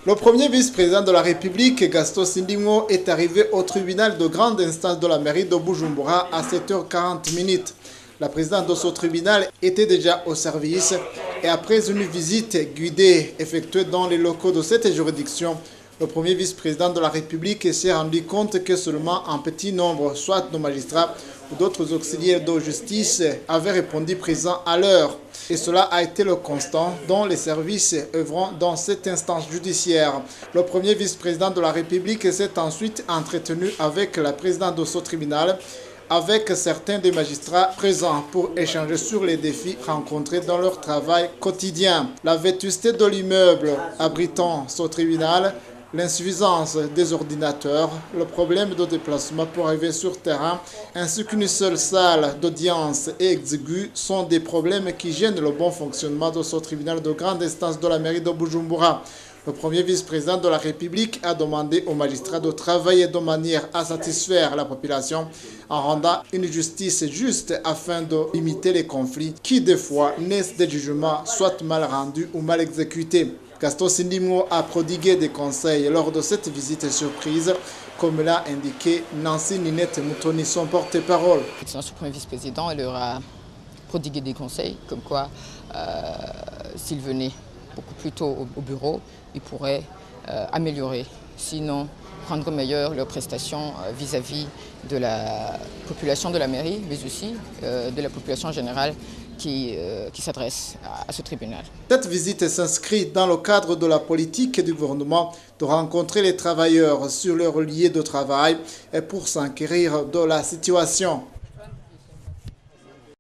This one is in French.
Le premier vice-président de la République, Gaston Sindimwo, est arrivé au tribunal de grande instance de la mairie de Bujumbura à 7h40. La présidente de ce tribunal était déjà au service et après une visite guidée effectuée dans les locaux de cette juridiction, le premier vice-président de la République s'est rendu compte que seulement un petit nombre, soit de magistrats ou d'autres auxiliaires de justice, avaient répondu présents à l'heure. Et cela a été le constat dans les services œuvrant dans cette instance judiciaire. Le premier vice-président de la République s'est ensuite entretenu avec la présidente de ce tribunal, avec certains des magistrats présents pour échanger sur les défis rencontrés dans leur travail quotidien. La vétusté de l'immeuble abritant ce tribunal, l'insuffisance des ordinateurs, le problème de déplacement pour arriver sur terrain, ainsi qu'une seule salle d'audience exiguë sont des problèmes qui gênent le bon fonctionnement de ce tribunal de grande instance de la mairie de Bujumbura. Le premier vice-président de la République a demandé aux magistrats de travailler de manière à satisfaire la population en rendant une justice juste afin de limiter les conflits qui, des fois, naissent des jugements soit mal rendus ou mal exécutés. Gaston Sindimwo a prodigué des conseils lors de cette visite surprise, comme l'a indiqué Nancy Ninette Moutoni, son porte-parole. L'excellence du premier vice-président, il leur a prodigué des conseils, comme quoi s'il venait beaucoup plus tôt au bureau, ils pourraient améliorer, sinon rendre meilleures leurs prestations vis-à-vis de la population de la mairie, mais aussi de la population générale qui s'adresse à ce tribunal. Cette visite s'inscrit dans le cadre de la politique du gouvernement de rencontrer les travailleurs sur leur lieu de travail et pour s'enquérir de la situation.